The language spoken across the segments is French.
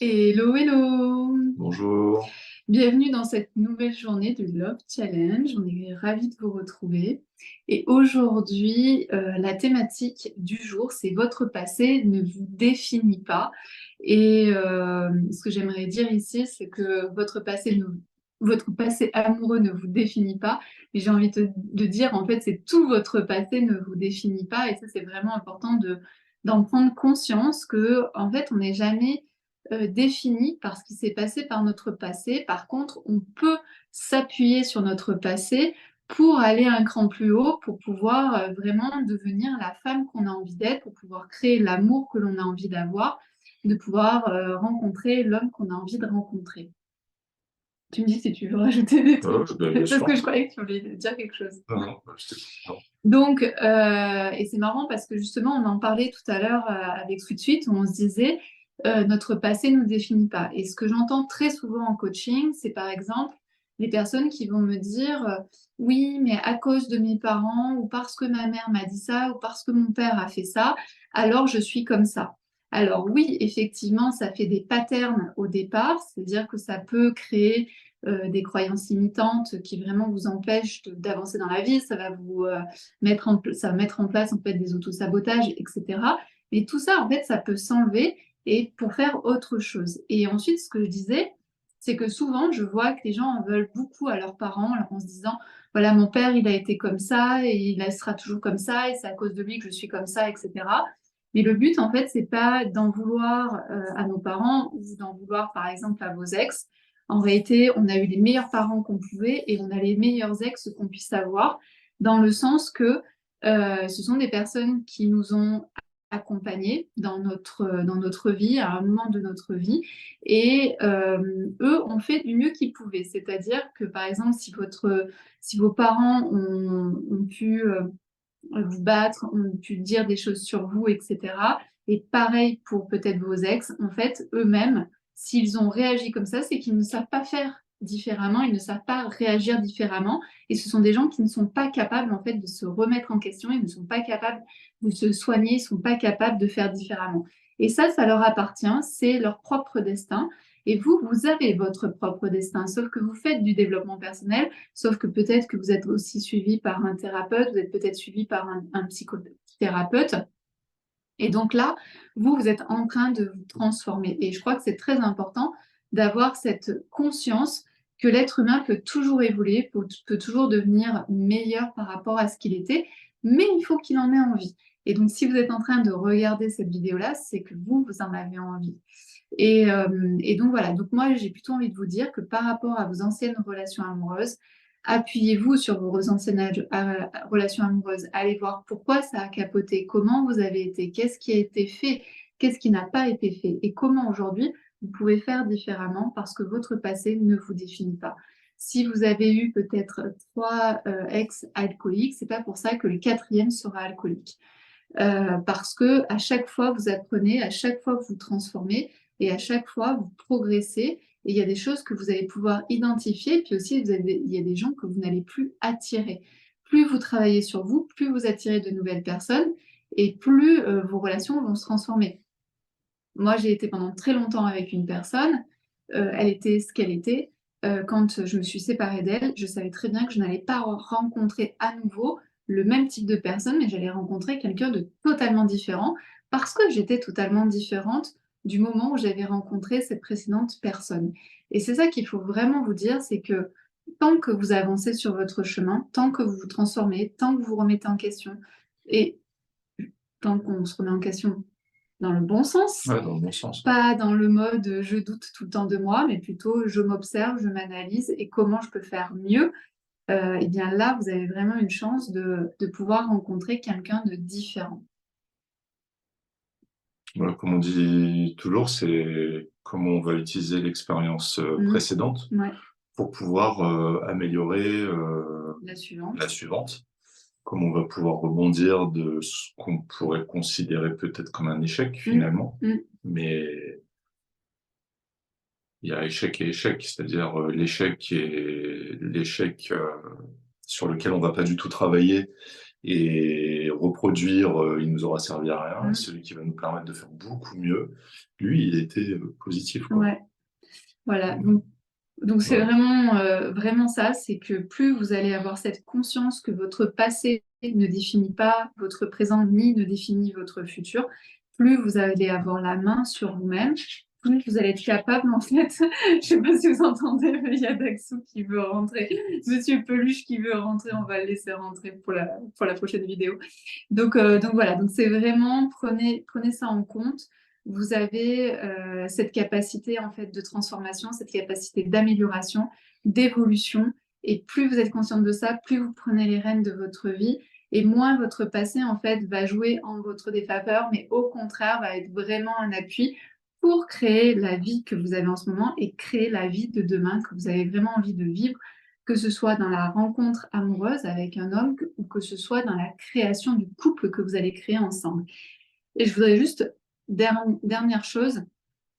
Hello, hello! Bonjour. Bienvenue dans cette nouvelle journée du Love Challenge. On est ravis de vous retrouver. Et aujourd'hui, la thématique du jour, c'est votre passé ne vous définit pas. Et ce que j'aimerais dire ici, c'est que votre passé amoureux ne vous définit pas. Et j'ai envie de dire, en fait, c'est tout votre passé ne vous définit pas. Et ça, c'est vraiment important d'en prendre conscience que, en fait, on n'est jamais défini par ce qui s'est passé par notre passé. Par contre, on peut s'appuyer sur notre passé pour aller un cran plus haut, pour pouvoir vraiment devenir la femme qu'on a envie d'être, pour pouvoir créer l'amour que l'on a envie d'avoir, de pouvoir rencontrer l'homme qu'on a envie de rencontrer. Tu me dis si tu veux rajouter des Ouais, trucs, bien parce que sûr. je croyais que tu voulais dire quelque chose. Non, non, je t'écoute. Non. Donc, et c'est marrant parce que justement, on en parlait tout à l'heure avec Sweet Sweet, où on se disait, notre passé ne nous définit pas. Et ce que j'entends très souvent en coaching, c'est par exemple les personnes qui vont me dire, oui, mais à cause de mes parents, ou parce que ma mère m'a dit ça, ou parce que mon père a fait ça, alors je suis comme ça. Alors oui, effectivement, ça fait des patterns au départ, c'est-à-dire que ça peut créer des croyances limitantes qui vraiment vous empêchent d'avancer dans la vie, ça va vous ça va mettre en place en fait des autosabotages, etc. Mais tout ça, en fait, ça peut s'enlever et pour faire autre chose. Et ensuite, ce que je disais, c'est que souvent, je vois que les gens en veulent beaucoup à leurs parents en se disant, voilà, mon père, il a été comme ça et il sera toujours comme ça et c'est à cause de lui que je suis comme ça, etc. Mais le but, en fait, c'est pas d'en vouloir à nos parents ou d'en vouloir, par exemple, à vos ex. En réalité, on a eu les meilleurs parents qu'on pouvait et on a les meilleurs ex qu'on puisse avoir dans le sens que ce sont des personnes qui nous ont accompagnés dans notre vie, à un moment de notre vie, et eux ont fait du mieux qu'ils pouvaient. C'est-à-dire que, par exemple, si vos parents ont pu vous battre, ont pu dire des choses sur vous, etc., et pareil pour peut-être vos ex, en fait, eux-mêmes, s'ils ont réagi comme ça, c'est qu'ils ne savent pas faire différemment, ils ne savent pas réagir différemment, et ce sont des gens qui ne sont pas capables, en fait, de se remettre en question, ils ne sont pas capables de se soigner, ils ne sont pas capables de faire différemment. Et ça leur appartient, c'est leur propre destin, et vous, vous avez votre propre destin, sauf que vous faites du développement personnel, sauf que peut-être que vous êtes aussi suivi par un thérapeute, vous êtes peut-être suivi par un psychothérapeute, et donc là, vous êtes en train de vous transformer. Et je crois que c'est très important d'avoir cette conscience que l'être humain peut toujours évoluer, peut toujours devenir meilleur par rapport à ce qu'il était, mais il faut qu'il en ait envie. Et donc, si vous êtes en train de regarder cette vidéo-là, c'est que vous en avez envie. Et donc voilà, donc moi j'ai plutôt envie de vous dire que par rapport à vos anciennes relations amoureuses, appuyez-vous sur vos anciennes relations amoureuses. Allez voir pourquoi ça a capoté, comment vous avez été, qu'est-ce qui a été fait, qu'est-ce qui n'a pas été fait et comment aujourd'hui vous pouvez faire différemment parce que votre passé ne vous définit pas. Si vous avez eu peut-être trois ex-alcooliques, c'est pas pour ça que le quatrième sera alcoolique. Parce que à chaque fois vous apprenez, à chaque fois vous vous transformez et à chaque fois vous progressez. Et il y a des choses que vous allez pouvoir identifier, puis aussi il y a des gens que vous n'allez plus attirer. Plus vous travaillez sur vous, plus vous attirez de nouvelles personnes et plus vos relations vont se transformer. Moi, j'ai été pendant très longtemps avec une personne, elle était ce qu'elle était. Quand je me suis séparée d'elle, je savais très bien que je n'allais pas rencontrer à nouveau le même type de personne, mais j'allais rencontrer quelqu'un de totalement différent parce que j'étais totalement différente du moment où j'avais rencontré cette précédente personne. Et c'est ça qu'il faut vraiment vous dire, c'est que tant que vous avancez sur votre chemin, tant que vous vous transformez, tant que vous vous remettez en question, et tant qu'on se remet en question dans le bon sens, Ouais, dans le bon sens. pas dans le mode je doute tout le temps de moi, mais plutôt je m'observe, je m'analyse et comment je peux faire mieux. Et bien là, vous avez vraiment une chance de pouvoir rencontrer quelqu'un de différent. Voilà, comme on dit toujours, c'est comment on va utiliser l'expérience Mhm. précédente Ouais, pour pouvoir améliorer la la suivante. suivante. Comment on va pouvoir rebondir de ce qu'on pourrait considérer peut-être comme un échec Mhm. finalement. Mhm. Mais il y a échec et échec, c'est-à-dire l'échec qui est l'échec sur lequel on va pas du tout travailler et reproduire, il nous aura servi à rien. Mm. Celui qui va nous permettre de faire beaucoup mieux, lui, il était positif, quoi. Ouais, voilà. Donc c'est Voilà. vraiment ça, c'est que plus vous allez avoir cette conscience que votre passé ne définit pas votre présent ni ne définit votre futur, plus vous allez avoir la main sur vous-même, plus vous allez être capable, en fait, je sais pas si vous entendez, mais il y a Daxou qui veut rentrer, Monsieur Peluche qui veut rentrer, on va le laisser rentrer pour la prochaine vidéo. Donc voilà, donc c'est vraiment, prenez ça en compte. Vous avez cette capacité en fait de transformation, cette capacité d'amélioration, d'évolution. Et plus vous êtes consciente de ça, plus vous prenez les rênes de votre vie et moins votre passé en fait va jouer en votre défaveur, mais au contraire va être vraiment un appui pour créer la vie que vous avez en ce moment et créer la vie de demain que vous avez vraiment envie de vivre, que ce soit dans la rencontre amoureuse avec un homme ou que ce soit dans la création du couple que vous allez créer ensemble. Et je voudrais juste, dernière chose,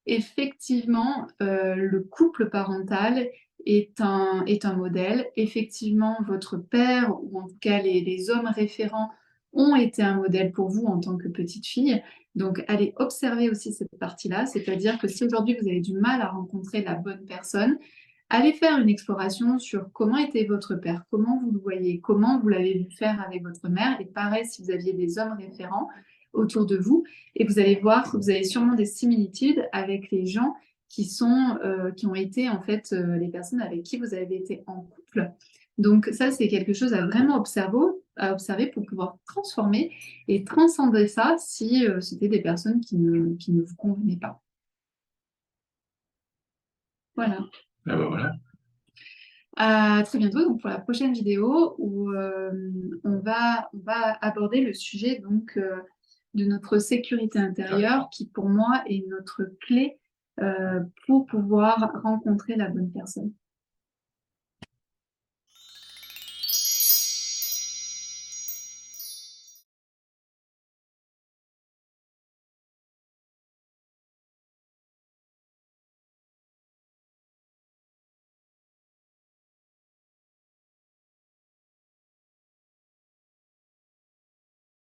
effectivement, le couple parental est un modèle. Effectivement, votre père, ou en tout cas les hommes référents, ont été un modèle pour vous en tant que petite fille. Donc, allez observer aussi cette partie-là, c'est-à-dire que si aujourd'hui vous avez du mal à rencontrer la bonne personne, allez faire une exploration sur comment était votre père, comment vous le voyez, comment vous l'avez vu faire avec votre mère, et pareil si vous aviez des hommes référents autour de vous, et vous allez voir que vous avez sûrement des similitudes avec les gens qui ont été en fait les personnes avec qui vous avez été en couple. Donc ça, c'est quelque chose à vraiment observer pour pouvoir transformer et transcender ça si c'était des personnes qui ne vous convenaient pas. Voilà. Ah bah voilà. À très bientôt donc pour la prochaine vidéo où on va aborder le sujet donc de notre sécurité intérieure qui pour moi est notre clé pour pouvoir rencontrer la bonne personne.